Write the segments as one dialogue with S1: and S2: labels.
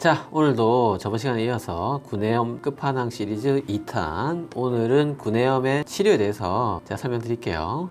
S1: 자, 오늘도 저번 시간에 이어서 구내염 끝판왕 시리즈 2탄, 오늘은 구내염의 치료에 대해서 제가 설명드릴게요.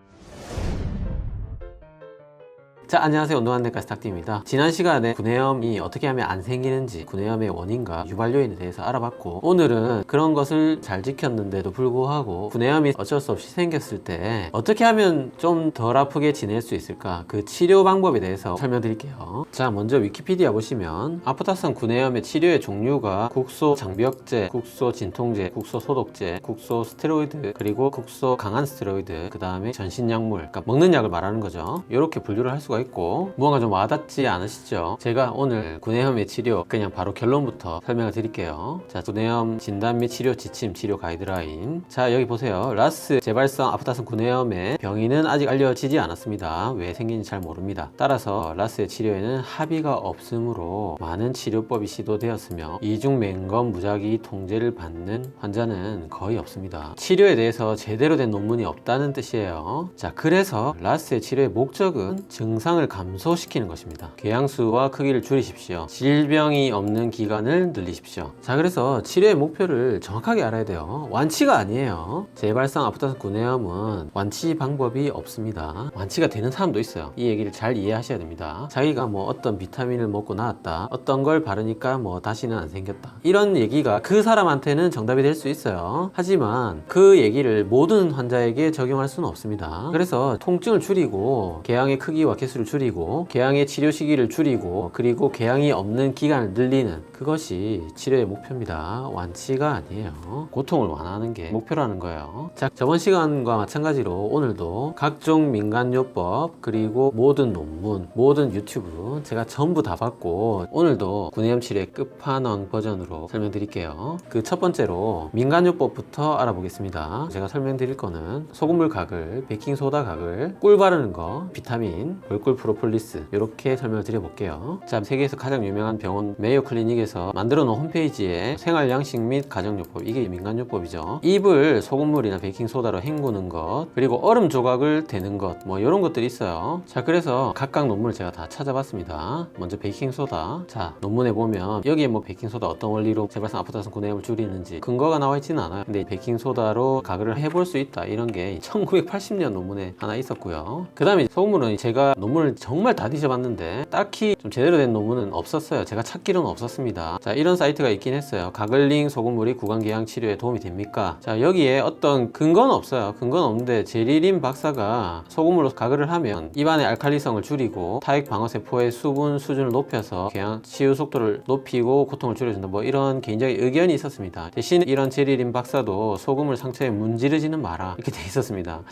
S1: 자, 안녕하세요. 운동하는 데까지 닥터입니다. 지난 시간에 구내염이 어떻게 하면 안 생기는지, 구내염의 원인과 유발 요인에 대해서 알아봤고, 오늘은 그런 것을 잘 지켰는데도 불구하고 구내염이 어쩔 수 없이 생겼을 때 어떻게 하면 좀 덜 아프게 지낼 수 있을까, 그 치료 방법에 대해서 설명드릴게요. 자, 먼저 위키피디아 보시면 아프타성 구내염의 치료의 종류가 국소 장벽제, 국소 진통제, 국소 소독제, 국소 스테로이드, 그리고 국소 강한 스테로이드, 그 다음에 전신약물, 그러니까 먹는 약을 말하는 거죠. 이렇게 분류를 할 수가 있고, 무언가 좀 와닿지 않으시죠? 제가 오늘 구내염의 치료 그냥 바로 결론부터 설명을 드릴게요. 자, 구내염 진단 및 치료 지침, 치료 가이드라인. 자, 여기 보세요. 라스 재발성 아프타성 구내염의 병인은 아직 알려지지 않았습니다. 왜 생긴지 잘 모릅니다. 따라서 라스의 치료에는 합의가 없으므로 많은 치료법이 시도되었으며 이중 맹검 무작위 통제를 받는 환자는 거의 없습니다. 치료에 대해서 제대로 된 논문이 없다는 뜻이에요. 자, 그래서 라스의 치료의 목적은 증상을 감소시키는 것입니다. 궤양수와 크기를 줄이십시오. 질병이 없는 기간을 늘리십시오. 자, 그래서 치료의 목표를 정확하게 알아야 돼요. 완치가 아니에요. 재발성 아프타성 구내염은 완치 방법이 없습니다. 완치가 되는 사람도 있어요. 이 얘기를 잘 이해하셔야 됩니다. 자기가 뭐 어떤 비타민을 먹고 나왔다, 어떤 걸 바르니까 뭐 다시는 안 생겼다, 이런 얘기가 그 사람한테는 정답이 될 수 있어요. 하지만 그 얘기를 모든 환자에게 적용할 수는 없습니다. 그래서 통증을 줄이고 궤양의 크기와 개수를 줄이고 궤양의 치료 시기를 줄이고, 그리고 궤양이 없는 기간을 늘리는, 그것이 치료의 목표입니다. 완치가 아니에요. 고통을 완화하는 게 목표라는 거예요. 자, 저번 시간과 마찬가지로 오늘도 각종 민간요법, 그리고 모든 논문, 모든 유튜브 제가 전부 다 봤고, 오늘도 구내염 치료의 끝판왕 버전으로 설명드릴게요. 그 첫 번째로 민간요법부터 알아보겠습니다. 제가 설명드릴 거는 소금물 가글, 베이킹소다 가글, 꿀 바르는 거, 비타민, 벌꿀 프로폴리스, 이렇게 설명을 드려볼게요. 자, 세계에서 가장 유명한 병원 메이오 클리닉에서 만들어 놓은 홈페이지에 생활양식 및 가정요법, 이게 민간요법이죠. 잎을 소금물이나 베이킹소다로 헹구는 것, 그리고 얼음 조각을 대는 것, 뭐 이런 것들이 있어요. 자, 그래서 각각 논문을 제가 다 찾아봤습니다. 먼저 베이킹소다. 자, 논문에 보면 여기에 뭐 베이킹소다 어떤 원리로 재발성 아프타성 구내염을 줄이는지 근거가 나와 있지는 않아요. 근데 베이킹소다로 가글을 해볼 수 있다, 이런 게 1980년 논문에 하나 있었고요. 그 다음에 소금물은 제가 논문을 정말 다 뒤져봤는데 딱히 좀 제대로 된 논문은 없었어요. 제가 찾기로는 없었습니다. 자, 이런 사이트가 있긴 했어요. 가글링 소금물이 구강궤양 치료에 도움이 됩니까? 자, 여기에 어떤 근거는 없어요. 근거는 없는데 제리린 박사가 소금물로 가글을 하면 입안의 알칼리성을 줄이고 타액 방어세포의 수분 수준을 높여서 궤양 치유 속도를 높이고 고통을 줄여준다, 뭐 이런 개인적인 의견이 있었습니다. 대신 이런 제리린 박사도 소금물 상처에 문지르지는 마라, 이렇게 돼 있었습니다.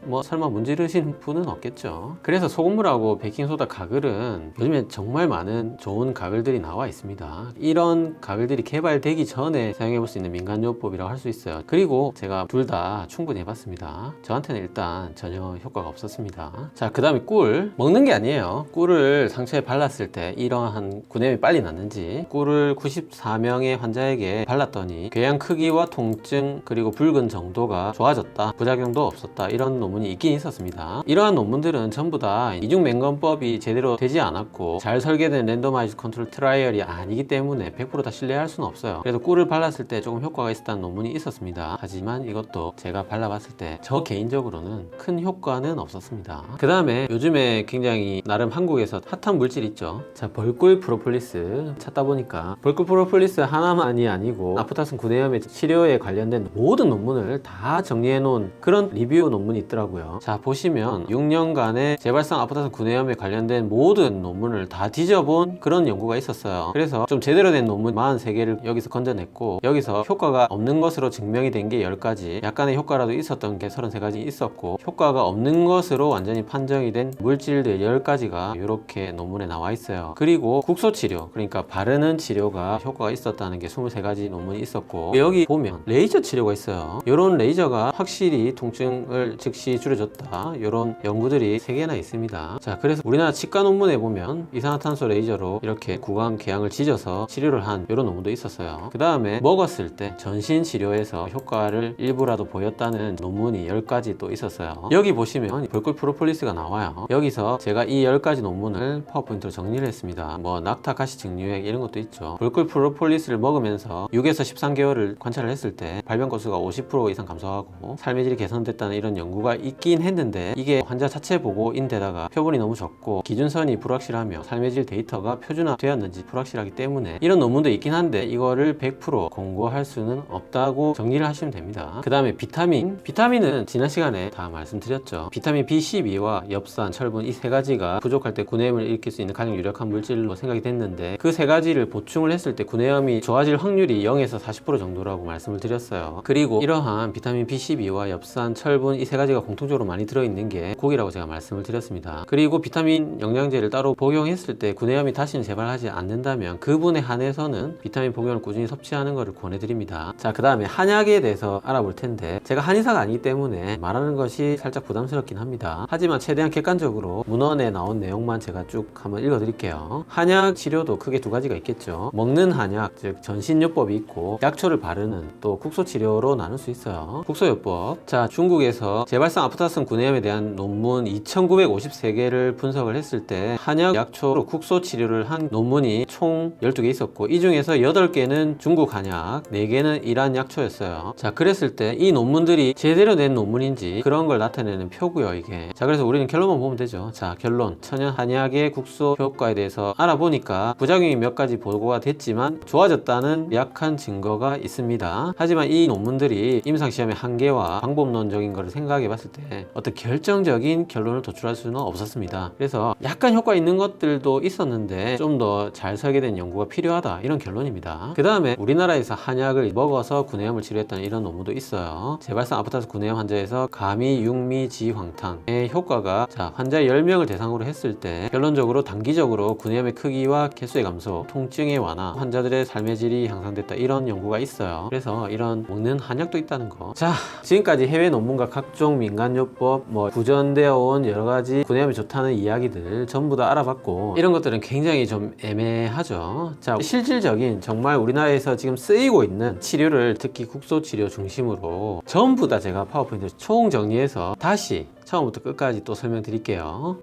S1: 뭐 설마 문지르신 분은 없겠죠. 그래서 소금물하고 베이킹소다 가글은 요즘에 정말 많은 좋은 가글들이 나와 있습니다. 이런 가글들이 개발되기 전에 사용해 볼 수 있는 민간요법이라고 할 수 있어요. 그리고 제가 둘 다 충분히 해봤습니다. 저한테는 일단 전혀 효과가 없었습니다. 자, 그 다음에 꿀. 먹는 게 아니에요. 꿀을 상처에 발랐을 때 이러한 구내염이 빨리 낫는지, 꿀을 94명의 환자에게 발랐더니 궤양 크기와 통증, 그리고 붉은 정도가 좋아졌다, 부작용도 없었다, 이런 논문이 있긴 있었습니다. 이러한 논문들은 전부 다 이중맹검법이 제대로 되지 않았고 잘 설계된 랜더마이즈 컨트롤 트라이얼이 아니기 때문에 100% 다 신뢰할 수는 없어요. 그래서 꿀을 발랐을 때 조금 효과가 있었다는 논문이 있었습니다. 하지만 이것도 제가 발라봤을 때 저 개인적으로는 큰 효과는 없었습니다. 그 다음에 요즘에 굉장히 나름 한국에서 핫한 물질 있죠. 자, 벌꿀 프로폴리스 찾다 보니까 벌꿀 프로폴리스 하나만이 아니고 아프타성 구내염의 치료에 관련된 모든 논문을 다 정리해 놓은 그런 리뷰 논문이 있더라고요. 자, 보시면 6년간의 재발성 아프타성 구내염에 관련된 모든 논문을 다 뒤져본 그런 연구가 있었어요. 그래서 좀 제대로 된 논문 43개를 여기서 건져냈고, 여기서 효과가 없는 것으로 증명이 된 게 10가지, 약간의 효과라도 있었던 게 33가지 있었고, 효과가 없는 것으로 완전히 판정이 된 물질들 10가지가 이렇게 논문에 나와 있어요. 그리고 국소치료, 그러니까 바르는 치료가 효과가 있었다는 게 23가지 논문이 있었고, 여기 보면 레이저 치료가 있어요. 이런 레이저가 확실히 통증을 즉시 없이 줄여줬다, 이런 연구들이 3개나 있습니다. 자, 그래서 우리나라 치과 논문에 보면 이산화탄소 레이저로 이렇게 구강 궤양을 지져서 치료를 한 이런 논문도 있었어요. 그 다음에 먹었을 때 전신 치료에서 효과를 일부라도 보였다는 논문이 10가지 또 있었어요. 여기 보시면 벌꿀 프로폴리스가 나와요. 여기서 제가 이 10가지 논문을 파워포인트로 정리를 했습니다. 뭐 낙타 가시 증류액 이런 것도 있죠. 벌꿀 프로폴리스를 먹으면서 6에서 13개월을 관찰을 했을 때 발병 건수가 50% 이상 감소하고 삶의 질이 개선됐다는 이런 연구가 있긴 했는데, 이게 환자 자체 보고인데다가 표본이 너무 적고 기준선이 불확실하며 삶의 질 데이터가 표준화되었는지 불확실하기 때문에 이런 논문도 있긴 한데 이거를 100% 공고할 수는 없다고 정리를 하시면 됩니다. 그 다음에 비타민은 지난 시간에 다 말씀드렸죠. 비타민 B12와 엽산, 철분 이 3가지가 부족할 때 구내염을 일으킬 수 있는 가장 유력한 물질로 생각이 됐는데, 그 3가지를 보충을 했을 때 구내염이 좋아질 확률이 0에서 40% 정도라고 말씀을 드렸어요. 그리고 이러한 비타민 B12와 엽산, 철분 이 3가지가 공통적으로 많이 들어있는 게 고기라고 제가 말씀을 드렸습니다. 그리고 비타민 영양제를 따로 복용했을 때 구내염이 다시는 재발하지 않는다면 그분에 한해서는 비타민 복용을 꾸준히 섭취하는 것을 권해드립니다. 자, 그 다음에 한약에 대해서 알아볼 텐데, 제가 한의사가 아니기 때문에 말하는 것이 살짝 부담스럽긴 합니다. 하지만 최대한 객관적으로 문헌에 나온 내용만 제가 쭉 한번 읽어드릴게요. 한약 치료도 크게 2가지가 있겠죠. 먹는 한약, 즉 전신요법이 있고, 약초를 바르는 또 국소 치료로 나눌 수 있어요. 국소요법. 자, 중국에서 재발성 아프타성 구내염에 대한 논문 2953개를 분석을 했을 때 한약, 약초로 국소 치료를 한 논문이 총 12개 있었고, 이 중에서 8개는 중국 한약, 4개는 이란 약초였어요. 자, 그랬을 때 이 논문들이 제대로 낸 논문인지 그런 걸 나타내는 표고요, 이게. 자, 그래서 우리는 결론만 보면 되죠. 자, 결론. 천연 한약의 국소 효과에 대해서 알아보니까 부작용이 몇 가지 보고가 됐지만 좋아졌다는 약한 증거가 있습니다. 하지만 이 논문들이 임상시험의 한계와 방법론적인 것을 생각해 봤을 때 어떤 결정적인 결론을 도출할 수는 없었습니다. 그래서 약간 효과 있는 것들도 있었는데 좀 더 잘 설계된 연구가 필요하다, 이런 결론입니다. 그 다음에 우리나라에서 한약을 먹어서 구내염을 치료했다는 이런 논문도 있어요. 재발성 아프타스 구내염 환자에서 가미, 육미, 지황탕의 효과가, 자, 환자 10명을 대상으로 했을 때 결론적으로 단기적으로 구내염의 크기와 개수의 감소, 통증의 완화, 환자들의 삶의 질이 향상됐다, 이런 연구가 있어요. 그래서 이런 먹는 한약도 있다는 거. 자, 지금까지 해외 논문과 각종 민간요법, 구전되어 온 여러가지 구내염이 좋다는 이야기들 전부 다 알아봤고, 이런 것들은 굉장히 좀 애매하죠. 자, 실질적인 정말 우리나라에서 지금 쓰이고 있는 치료를 특히 국소 치료 중심으로 전부 다 제가 파워포인트 총 정리해서 다시 처음부터 끝까지 또 설명드릴게요.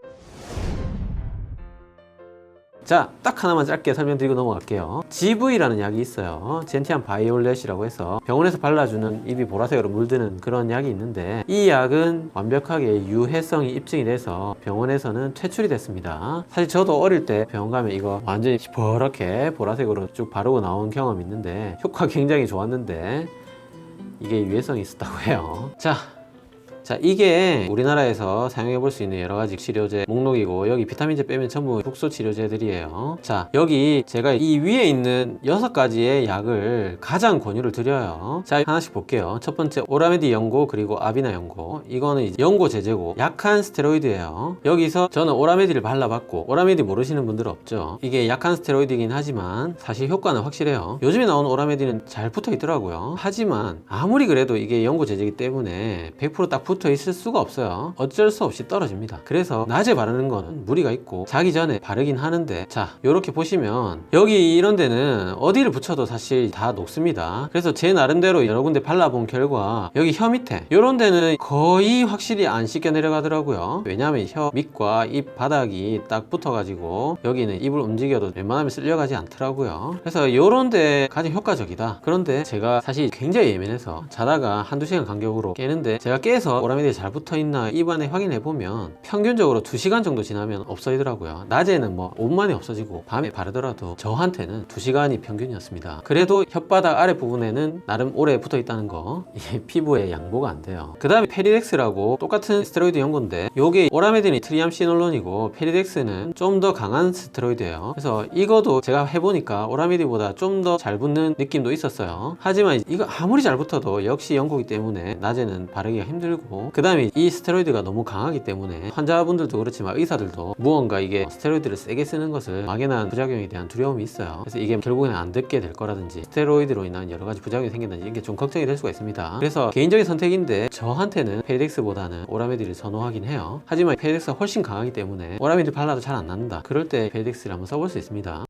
S1: 자, 딱 하나만 짧게 설명드리고 넘어갈게요. GV라는 약이 있어요. 젠티안 바이올렛이라고 해서 병원에서 발라주는 입이 보라색으로 물드는 그런 약이 있는데, 이 약은 완벽하게 유해성이 입증이 돼서 병원에서는 퇴출이 됐습니다. 사실 저도 어릴 때 병원 가면 이거 완전히 시퍼렇게 보라색으로 쭉 바르고 나온 경험이 있는데 효과가 굉장히 좋았는데 이게 유해성이 있었다고 해요. 자, 이게 우리나라에서 사용해 볼 수 있는 여러 가지 치료제 목록이고, 여기 비타민제 빼면 전부 국소 치료제들이에요. 자, 여기 제가 이 위에 있는 6가지의 약을 가장 권유를 드려요. 자, 하나씩 볼게요. 첫 번째 오라메디 연고, 그리고 아비나 연고. 이거는 이제 연고 제제고 약한 스테로이드예요. 여기서 저는 오라메디를 발라봤고, 오라메디 모르시는 분들 없죠. 이게 약한 스테로이드이긴 하지만 사실 효과는 확실해요. 요즘에 나오는 오라메디는 잘 붙어 있더라고요. 하지만 아무리 그래도 이게 연고 제제이기 때문에 100% 딱 붙어 있을 수가 없어요. 어쩔 수 없이 떨어집니다. 그래서 낮에 바르는 거는 무리가 있고 자기 전에 바르긴 하는데, 자, 요렇게 보시면 여기 이런 데는 어디를 붙여도 사실 다 녹습니다. 그래서 제 나름대로 여러 군데 발라본 결과 여기 혀 밑에 요런 데는 거의 확실히 안 씻겨 내려가더라고요. 왜냐하면 혀 밑과 입 바닥이 딱 붙어가지고 여기는 입을 움직여도 웬만하면 쓸려가지 않더라고요. 그래서 요런 데 가장 효과적이다. 그런데 제가 사실 굉장히 예민해서 자다가 한두 시간 간격으로 깨는데, 제가 깨서 오라메디가 잘 붙어있나 입안에 확인해보면 평균적으로 2시간 정도 지나면 없어지더라고요. 낮에는 뭐 5분 만에 없어지고 밤에 바르더라도 저한테는 2시간이 평균이었습니다. 그래도 혓바닥 아랫부분에는 나름 오래 붙어있다는 거, 이게 피부에 양보가 안 돼요. 그 다음에 페리덱스라고 똑같은 스테로이드 연고인데, 요게 오라메디는 트리암시놀론이고 페리덱스는 좀 더 강한 스테로이드예요. 그래서 이거도 제가 해보니까 오라메디보다 좀 더 잘 붙는 느낌도 있었어요. 하지만 이거 아무리 잘 붙어도 역시 연고이기 때문에 낮에는 바르기가 힘들고, 것이고, 그 다음에 이 스테로이드가 너무 강하기 때문에 환자분들도 그렇지만 의사들도 무언가 이게 스테로이드를 세게 쓰는 것을 막연한 부작용에 대한 두려움이 있어요. 그래서 이게 결국에는 안 듣게 될 거라든지 스테로이드로 인한 여러 가지 부작용이 생긴다든지 이게 좀 걱정이 될 수가 있습니다. 그래서 개인적인 선택인데 저한테는 페이덱스보다는 오라메디를 선호하긴 해요. 하지만 페이덱스가 훨씬 강하기 때문에 오라메디 발라도 잘 안 낫는다, 그럴 때 페이덱스를 한번 써볼 수 있습니다.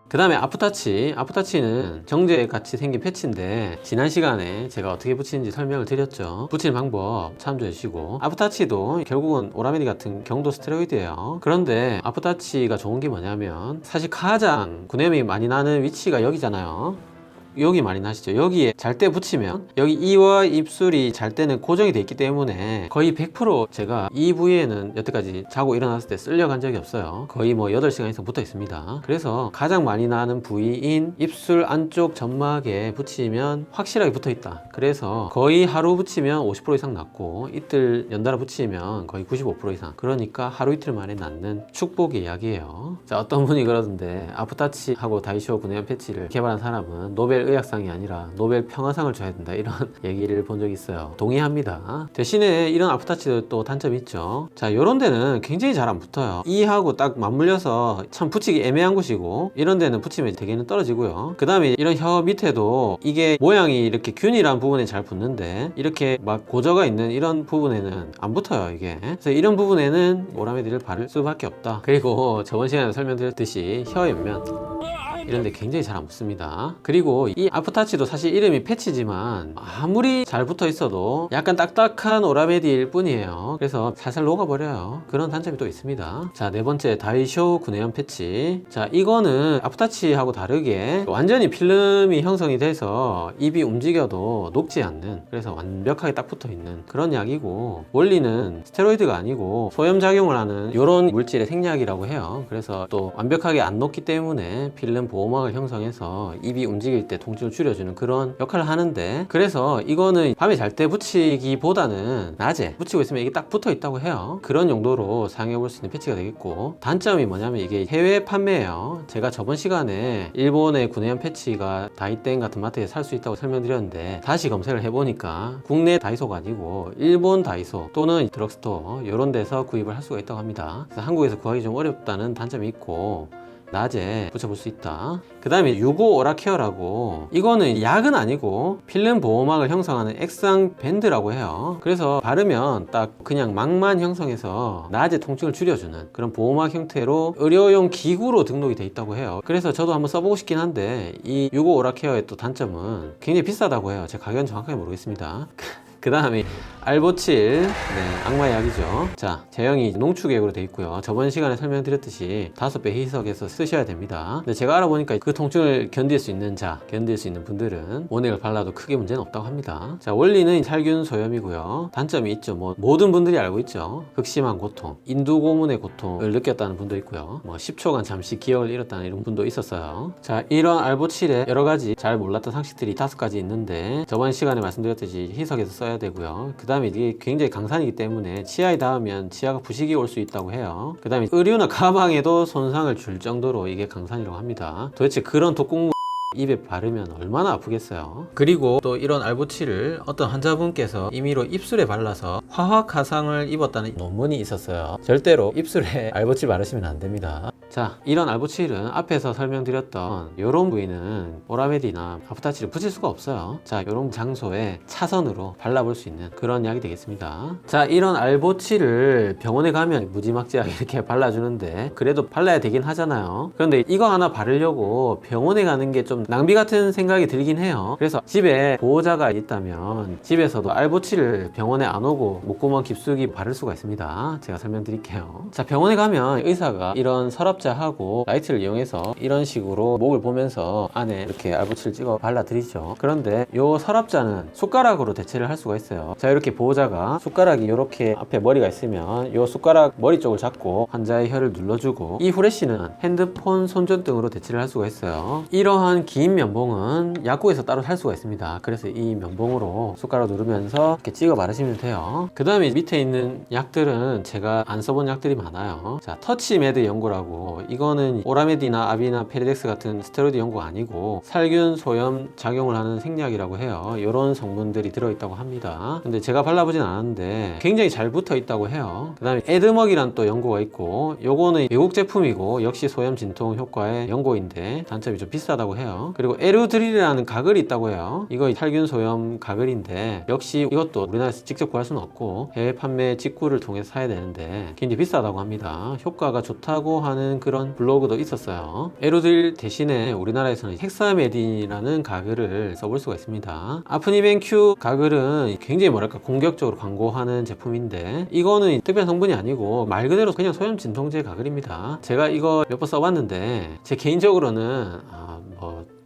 S1: 그 다음에 아프타치는 정제같이 생긴 패치인데 지난 시간에 제가 어떻게 붙이는지 설명을 드렸죠. 붙이는 방법 참조해 주시고, 아프타치도 결국은 오라메디 같은 경도 스테로이드예요. 그런데 아프타치가 좋은 게 뭐냐면 사실 가장 구내염이 많이 나는 위치가 여기잖아요. 여기 많이 나시죠. 여기에 잘 때 붙이면 여기 이와 입술이 잘 때는 고정이 돼 있기 때문에 거의 100% 제가 이 부위에는 여태까지 자고 일어났을 때 쓸려간 적이 없어요. 거의 뭐 8시간 이상 붙어 있습니다. 그래서 가장 많이 나는 부위인 입술 안쪽 점막에 붙이면 확실하게 붙어 있다. 그래서 거의 하루 붙이면 50% 이상 낫고 이틀 연달아 붙이면 거의 95% 이상, 그러니까 하루 이틀 만에 낫는 축복의 약이에요. 자, 어떤 분이 그러던데 아프타치하고 다이쇼 구내염 패치를 개발한 사람은 노벨 의학상이 아니라 노벨 평화상을 줘야 된다, 이런 얘기를 본 적이 있어요. 동의합니다. 대신에 이런 아프타치도 또 단점이 있죠. 자, 이런 데는 굉장히 잘 안 붙어요. 이하고 딱 맞물려서 참 붙이기 애매한 곳이고, 이런 데는 붙이면 대개는 떨어지고요. 그 다음에 이런 혀 밑에도 이게 모양이 이렇게 균일한 부분에 잘 붙는데 이렇게 막 고저가 있는 이런 부분에는 안 붙어요, 이게. 그래서 이런 부분에는 오라메디를 바를 수밖에 없다. 그리고 저번 시간에 설명드렸듯이 혀 옆면 이런데 굉장히 잘 안 붙습니다. 그리고 이 아프타치도 사실 이름이 패치지만 아무리 잘 붙어 있어도 약간 딱딱한 오라메디일 뿐이에요. 그래서 살살 녹아버려요. 그런 단점이 또 있습니다. 자, 네 번째 다이쇼 구내염 패치. 자, 이거는 아프타치하고 다르게 완전히 필름이 형성이 돼서 입이 움직여도 녹지 않는, 그래서 완벽하게 딱 붙어 있는 그런 약이고, 원리는 스테로이드가 아니고 소염작용을 하는 이런 물질의 생약이라고 해요. 그래서 또 완벽하게 안 녹기 때문에 필름 보호막을 형성해서 입이 움직일 때 통증을 줄여주는 그런 역할을 하는데, 그래서 이거는 밤에 잘 때 붙이기보다는 낮에 붙이고 있으면 이게 딱 붙어 있다고 해요. 그런 용도로 사용해 볼 수 있는 패치가 되겠고, 단점이 뭐냐면 이게 해외 판매예요. 제가 저번 시간에 일본의 구내염 패치가 다이땡 같은 마트에 살 수 있다고 설명드렸는데 다시 검색을 해보니까 국내 다이소가 아니고 일본 다이소 또는 드럭스토어 이런 데서 구입을 할 수가 있다고 합니다. 그래서 한국에서 구하기 좀 어렵다는 단점이 있고, 낮에 붙여볼 수 있다. 그 다음에 유고 오라케어라고, 이거는 약은 아니고 필름 보호막을 형성하는 액상 밴드라고 해요. 그래서 바르면 딱 그냥 막만 형성해서 낮에 통증을 줄여주는 그런 보호막 형태로 의료용 기구로 등록이 돼 있다고 해요. 그래서 저도 한번 써보고 싶긴 한데 이 유고 오라케어의 또 단점은 굉장히 비싸다고 해요. 제 가격은 정확하게 모르겠습니다. 그 다음에 알보칠, 악마의 약이죠. 자, 제형이 농축액으로 되어 있고요. 저번 시간에 설명드렸듯이 5배 희석해서 쓰셔야 됩니다. 근데 제가 알아보니까 그 통증을 견딜 수 있는 견딜 수 있는 분들은 원액을 발라도 크게 문제는 없다고 합니다. 자, 원리는 살균 소염이고요. 단점이 있죠. 뭐 모든 분들이 알고 있죠. 극심한 고통, 인두고문의 고통을 느꼈다는 분도 있고요. 뭐 10초간 잠시 기억을 잃었다는 이런 분도 있었어요. 자, 이런 알보칠에 여러 가지 잘 몰랐던 상식들이 5가지 있는데 저번 시간에 말씀드렸듯이 희석해서 써야 되고요. 그 다음에 이게 굉장히 강산이기 때문에 치아에 닿으면 치아가 부식이 올 수 있다고 해요. 그 다음에 의류나 가방에도 손상을 줄 정도로 이게 강산이라고 합니다. 도대체 그런 독극물 입에 바르면 얼마나 아프겠어요. 그리고 또 이런 알보칠을 어떤 환자분께서 임의로 입술에 발라서 화학 화상을 입었다는 논문이 있었어요. 절대로 입술에 알보칠 바르시면 안 됩니다. 자, 이런 알보칠은 앞에서 설명드렸던 이런 부위는 오라메디나 아프타치를 붙일 수가 없어요. 자, 이런 장소에 차선으로 발라볼 수 있는 그런 약이 되겠습니다. 자, 이런 알보칠을 병원에 가면 무지막지하게 이렇게 발라주는데 그래도 발라야 되긴 하잖아요. 그런데 이거 하나 바르려고 병원에 가는 게 좀 낭비 같은 생각이 들긴 해요. 그래서 집에 보호자가 있다면 집에서도 알보칠을 병원에 안 오고 목구멍 깊숙이 바를 수가 있습니다. 제가 설명드릴게요. 자, 병원에 가면 의사가 이런 서랍자하고 라이트를 이용해서 이런 식으로 목을 보면서 안에 이렇게 알보칠을 찍어 발라드리죠. 그런데 이 서랍자는 숟가락으로 대체를 할 수가 있어요. 자, 이렇게 보호자가 숟가락이 이렇게 앞에 머리가 있으면 이 숟가락 머리 쪽을 잡고 환자의 혀를 눌러주고, 이 후레쉬는 핸드폰 손전등으로 대체를 할 수가 있어요. 이러한 긴 면봉은 약국에서 따로 살 수가 있습니다. 그래서 이 면봉으로 숟가락 누르면서 이렇게 찍어 바르시면 돼요. 그 다음에 밑에 있는 약들은 제가 안 써본 약들이 많아요. 자, 터치메드 연고라고, 이거는 오라메디나 아비나 페리덱스 같은 스테로이드 연고가 아니고 살균 소염 작용을 하는 생약이라고 해요. 이런 성분들이 들어있다고 합니다. 근데 제가 발라보진 않았는데 굉장히 잘 붙어 있다고 해요. 그 다음에 에드먹이란 또 연고가 있고, 요거는 외국 제품이고 역시 소염 진통 효과의 연고인데 단점이 좀 비싸다고 해요. 그리고 에르드릴이라는 가글이 있다고 해요. 이거 살균 소염 가글인데 역시 이것도 우리나라에서 직접 구할 수는 없고 해외 판매 직구를 통해서 사야 되는데 굉장히 비싸다고 합니다. 효과가 좋다고 하는 그런 블로그도 있었어요. 에르드릴 대신에 우리나라에서는 헥사메딘이라는 가글을 써볼 수가 있습니다. 아프니벤큐 가글은 굉장히 뭐랄까 공격적으로 광고하는 제품인데 이거는 특별한 성분이 아니고 말 그대로 그냥 소염 진통제 가글입니다. 제가 이거 몇 번 써봤는데 제 개인적으로는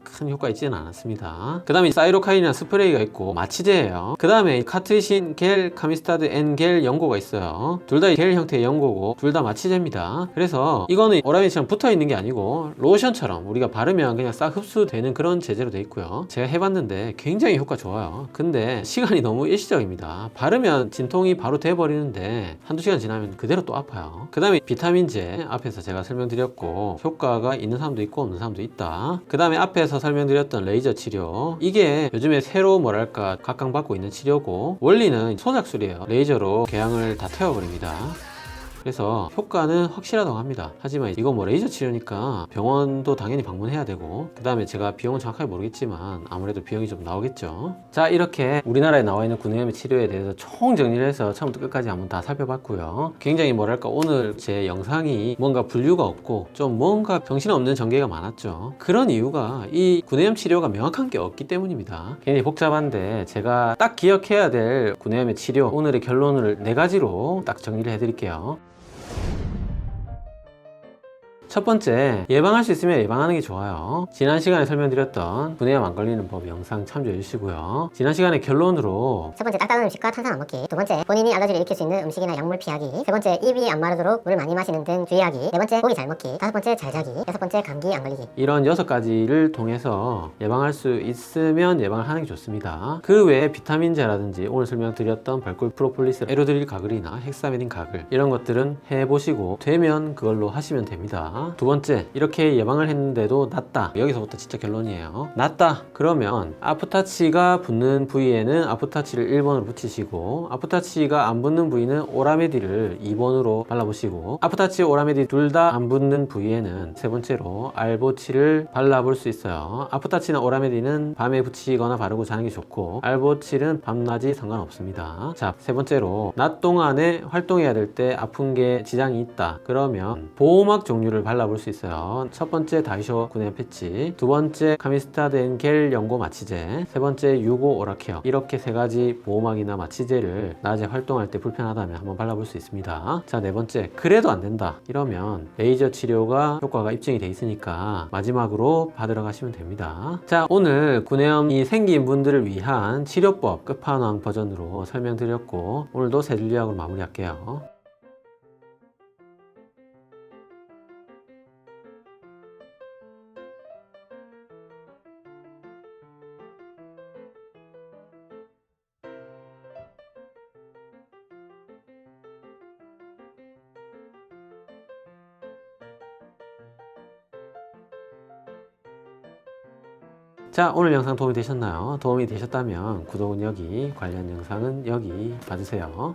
S1: 큰 효과 있지는 않았습니다. 그 다음에 사이로카인이나 스프레이가 있고 마취제예요. 그 다음에 카트신 겔, 카미스타드 N 겔 연고가 있어요. 둘 다 겔 형태의 연고고 둘 다 마취제입니다. 그래서 이거는 오라메디처럼 붙어 있는 게 아니고 로션처럼 우리가 바르면 그냥 싹 흡수되는 그런 제재로 돼 있고요. 제가 해봤는데 굉장히 효과 좋아요. 근데 시간이 너무 일시적입니다. 바르면 진통이 바로 돼버리는데 한두 시간 지나면 그대로 또 아파요. 그 다음에 비타민제 앞에서 제가 설명드렸고 효과가 있는 사람도 있고 없는 사람도 있다. 그 다음에 앞에서 설명드렸던 레이저 치료, 이게 요즘에 새로 뭐랄까 각광받고 있는 치료고 원리는 소작술이에요. 레이저로 궤양을 다 태워버립니다. 그래서 효과는 확실하다고 합니다. 하지만 이거 뭐 레이저 치료니까 병원도 당연히 방문해야 되고, 그 다음에 제가 비용은 정확하게 모르겠지만 아무래도 비용이 좀 나오겠죠. 자, 이렇게 우리나라에 나와 있는 구내염의 치료에 대해서 총 정리를 해서 처음부터 끝까지 한번 다 살펴봤고요. 굉장히 뭐랄까 오늘 제 영상이 뭔가 분류가 없고 좀 뭔가 정신없는 전개가 많았죠. 그런 이유가 이 구내염 치료가 명확한 게 없기 때문입니다. 굉장히 복잡한데 제가 딱 기억해야 될 구내염의 치료, 오늘의 결론을 4가지로 딱 정리를 해드릴게요. 첫 번째, 예방할 수 있으면 예방하는 게 좋아요. 지난 시간에 설명드렸던 구내염 안 걸리는 법 영상 참조해 주시고요. 지난 시간에 결론으로
S2: 첫 번째, 딱딱한 음식과 탄산 안 먹기. 두 번째, 본인이 알러지를 일으킬 수 있는 음식이나 약물 피하기. 세 번째, 입이 안 마르도록 물 많이 마시는 등 주의하기. 네 번째, 고기 잘 먹기. 다섯 번째, 잘 자기. 여섯 번째, 감기 안 걸리기.
S1: 이런 6가지를 통해서 예방할 수 있으면 예방을 하는 게 좋습니다. 그 외에 비타민제라든지 오늘 설명드렸던 벌꿀 프로폴리스, 에르드릴 가글이나 헥사메딘 가글, 이런 것들은 해보시고 되면 그걸로 하시면 됩니다. 두 번째, 이렇게 예방을 했는데도 낫다. 여기서부터 진짜 결론이에요. 낫다 그러면 아프타치가 붙는 부위에는 아프타치를 1번으로 붙이시고, 아프타치가 안 붙는 부위는 오라메디를 2번으로 발라보시고, 아프타치 오라메디 둘 다 안 붙는 부위에는 세 번째로 알보칠을 발라볼 수 있어요. 아프타치나 오라메디는 밤에 붙이거나 바르고 자는 게 좋고, 알보칠은 밤낮이 상관없습니다. 자, 세 번째로 낮 동안에 활동해야 될 때 아픈 게 지장이 있다 그러면 보호막 종류를 발라볼 수 있어요. 첫 번째, 다이쇼 구내염 패치, 두 번째, 카미스타드 앤 겔 연고 마취제, 세 번째, 유고 오라케어. 이렇게 3가지 보호막이나 마취제를 낮에 활동할 때 불편하다면 한번 발라볼 수 있습니다. 자, 네 번째, 그래도 안 된다 이러면 레이저 치료가 효과가 입증이 돼 있으니까 마지막으로 받으러 가시면 됩니다. 자, 오늘 구내염이 생긴 분들을 위한 치료법 끝판왕 버전으로 설명드렸고, 오늘도 3줄 요약으로 마무리할게요. 자, 오늘 영상 도움이 되셨나요? 도움이 되셨다면 구독은 여기, 관련 영상은 여기 봐주세요.